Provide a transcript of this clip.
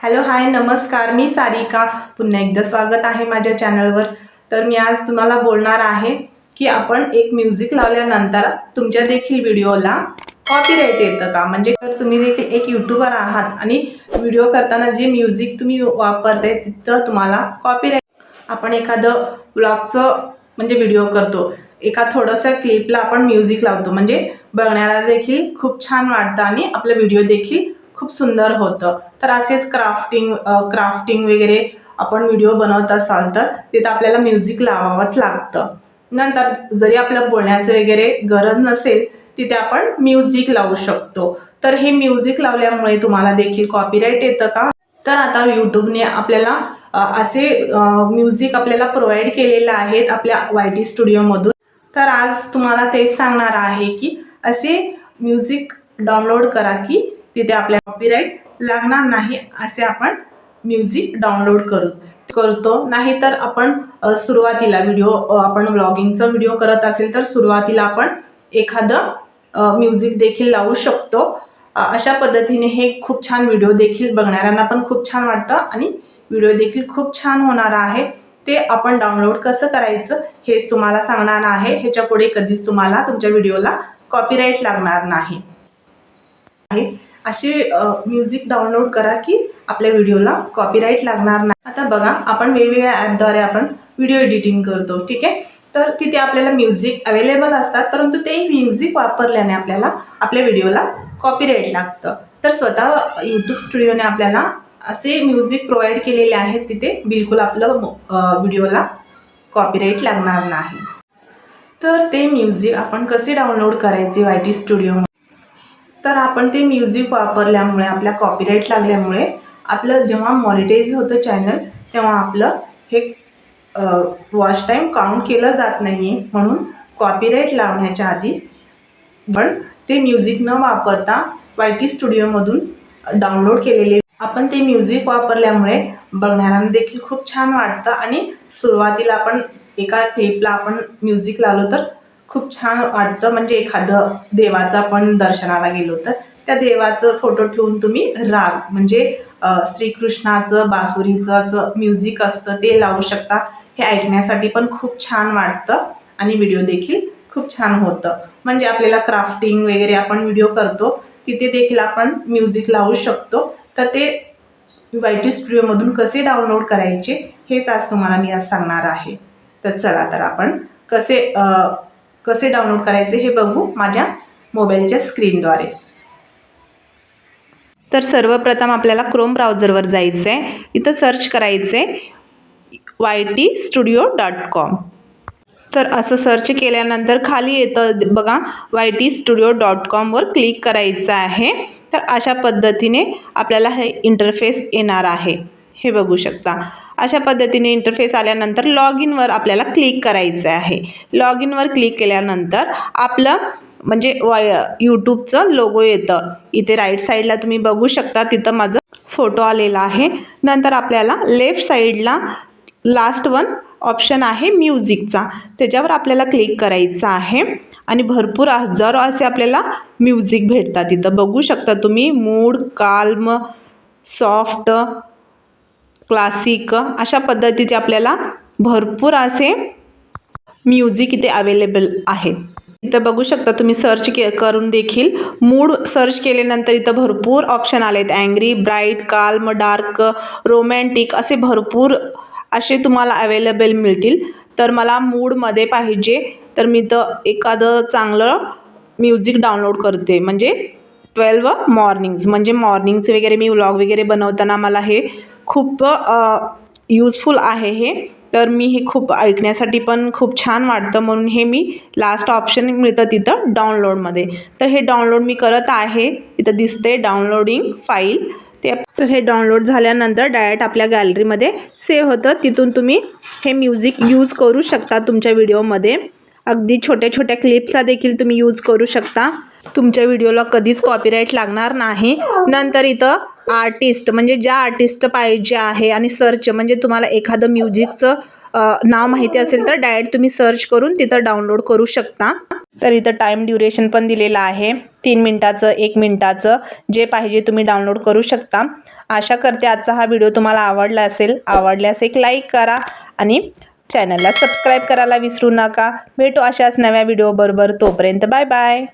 Hello hi नमस्कार, मी सारिका. पुन्हा एकदा स्वागत आहे माझ्या चॅनलवर. तर मी आज तुम्हाला बोलणार आहे की आपण एक म्युझिक लावल्यानंतर तुमच्या देखील व्हिडिओला कॉपीराइट येतं का. म्हणजे जर तुम्ही देखील एक यूट्यूबर आहात आणि व्हिडिओ करताना जे म्युझिक तुम्ही वापरताय तिथं तुम्हाला कॉपीराइट, आपण एखादं ब्लॉगचं म्हणजे व्हिडिओ करतो, एका थोडंसं क्लिपला आपण म्युझिक लावतो, म्हणजे बघण्याला देखील खूप छान वाटतं आणि आपलं व्हिडिओ देखील खूप सुंदर होतं. तर असेच क्राफ्टिंग वगैरे आपण व्हिडिओ बनवत असाल तर तिथं आपल्याला म्युझिक लावावंच लागतं. नंतर जरी आपलं बोलण्याचं वगैरे गरज नसेल तिथे आपण म्युझिक लावू शकतो. तर हे म्युझिक लावल्यामुळे तुम्हाला देखील कॉपीराइट येतं का. तर आता यूट्यूबने आपल्याला असे म्युझिक आपल्याला प्रोव्हाइड केलेले आहेत आपल्या YT स्टुडिओमधून. तर आज तुम्हाला तेच सांगणार आहे की असे म्युझिक डाउनलोड करा की तिथे आपल्याला कॉपीराइट लागणार नाही. असे आपण म्युझिक डाउनलोड करतो. नाही तर आपण सुरुवातीला आपण व्लॉगिंगचा व्हिडिओ करत असेल तर सुरुवातीला आपण एखादं म्युझिक देखील लावू शकतो. अशा पद्धतीने हे खूप छान व्हिडिओ देखील बघणाऱ्यांना पण खूप छान वाटतं आणि व्हिडिओ देखील खूप छान होणार आहे. ते आपण डाउनलोड कसं करायचं हेच तुम्हाला सांगणार आहे. ह्याच्या पुढे कधीच तुम्हाला तुमच्या व्हिडिओला कॉपीराइट लागणार नाही. असे म्युझिक डाउनलोड करा की आपल्या व्हिडिओला कॉपीराइट लागणार नाही. आता बघा, आपण वेगवेगळ्या ॲपद्वारे आपण व्हिडिओ एडिटिंग करतो, ठीक आहे. तर तिथे आपल्याला म्युझिक अवेलेबल असतात, परंतु ते म्युझिक वापरल्याने आपल्याला आपल्या व्हिडिओला कॉपीराइट लागतं. तर स्वतः यूट्यूब स्टुडिओने आपल्याला असे म्युझिक प्रोव्हाइड केलेले आहेत, तिथे बिलकुल आपलं व्हिडिओला कॉपीराइट लागणार नाही. तर ते म्युझिक आपण कसे डाउनलोड करायचे YT स्टुडिओ. तर आपण ते म्युझिक वापरल्यामुळे आपल्या कॉपीराइट लागल्यामुळे आपलं जेव्हा मॉनिटाईज होतं चॅनल तेव्हा आपलं हे वॉच टाईम काउंट केलं जात नाही आहे. म्हणून कॉपीराइट लावण्याच्या आधी पण ते म्युझिक न वापरता YT स्टुडिओमधून डाउनलोड केलेले आपण ते म्युझिक वापरल्यामुळे बघणाऱ्यांना देखील खूप छान वाटतं. आणि सुरुवातीला आपण एका क्लिपला आपण म्युझिक लावलं तर खूप छान वाटतं. म्हणजे एखादं देवाचं आपण दर्शनाला गेलो तर त्या देवाचं फोटो ठेवून तुम्ही राग म्हणजे श्रीकृष्णाचं बासुरीचं असं म्युझिक असतं ते लावू शकता. हे ऐकण्यासाठी पण खूप छान वाटतं आणि व्हिडिओ देखील खूप छान होतं. म्हणजे आपल्याला क्राफ्टिंग वगैरे आपण व्हिडिओ करतो तिथे देखील आपण म्युझिक लावू शकतो. तर ते YT स्टुडिओमधून कसे डाउनलोड करायचे हेच आज तुम्हाला मी आज सांगणार आहे. तर चला, तर आपण कसे डाउनलोड करायचे हे बघू माझ्या मोबाईलच्या स्क्रीनद्वारे. तर सर्वप्रथम आपल्याला क्रोम ब्राउझरवर जायचं आहे. इथं सर्च करायचं आहे ytstudio.com. तर असं सर्च केल्यानंतर खाली येतं बघा ytstudio.com वर क्लिक करायचं आहे. तर अशा पद्धतीने आपल्याला हे इंटरफेस येणार आहे, हे बघू शकता. अशा पद्धतीने इंटरफेस आल्यानंतर लॉग इनवर आपल्याला क्लिक करायचं आहे. लॉग इनवर क्लिक केल्यानंतर आपलं म्हणजे यूट्यूबचं लोगो येतं. इथे राईट साईडला तुम्ही बघू शकता, तिथं माझं फोटो आलेला आहे. नंतर आपल्याला लेफ्ट साईडला लास्ट वन ऑप्शन आहे म्युझिकचा, त्याच्यावर आपल्याला क्लिक करायचं आहे. आणि भरपूर हजारो असे आपल्याला म्युझिक भेटतात. तिथं बघू शकता तुम्ही मूड, काल्म, सॉफ्ट, क्लासिक अशा पद्धतीचे आपल्याला भरपूर असे म्युझिक इथे अवेलेबल आहेत. इथं बघू शकता तुम्ही सर्च करून देखील मूड सर्च केल्यानंतर इथं भरपूर ऑप्शन आले आहेत. Angry, bright, calm, dark, romantic असे भरपूर असे तुम्हाला अवेलेबल मिळतील. तर मला मूडमध्ये पाहिजे तर मी तर एखादं चांगलं म्युझिक डाउनलोड करते. म्हणजे 12 मॉर्निंग्स म्हणजे मॉर्निंगचे वगैरे मी व्लॉग वगैरे बनवताना मला हे खूप यूजफुल आहे हे. तर मी हे खूप ऐकण्यासाठी पण खूप छान वाटतं, म्हणून हे मी लास्ट ऑप्शन मिळतं तिथं डाउनलोडमध्ये. तर हे डाउनलोड मी करत आहे. इथं दिसते डाउनलोडिंग फाईल. तर हे डाउनलोड झाल्यानंतर डायरेक्ट आपल्या गॅलरीमध्ये सेव्ह होतं. तिथून तुम्ही हे म्युझिक यूज करू शकता तुमच्या व्हिडिओमध्ये. अगदी छोट्या छोट्या क्लिप्सला देखील तुम्ही यूज करू शकता. तुमच्या व्हिडिओला कधीच कॉपीराइट लागणार नाही. नंतर इथं आर्टिस्ट म्हणजे ज्या आर्टिस्ट पाहिजे आहे आणि सर्च म्हणजे तुम्हाला एखादं म्युझिकचं नाव माहिती असेल तर डायरेक्ट तुम्ही सर्च करून तिथं डाउनलोड करू शकता. तर इथं टाईम ड्युरेशन पण दिलेलं आहे, 3 मिनिटाचं, 1 मिनिटाचं, जे पाहिजे तुम्ही डाउनलोड करू शकता. आशा करते आजचा हा व्हिडिओ तुम्हाला आवडला असेल. आवडल्यास एक लाईक करा आणि चॅनलला सबस्क्राईब करायला विसरू नका. भेटू अशाच नव्या व्हिडिओ बरोबर. तोपर्यंत बाय बाय.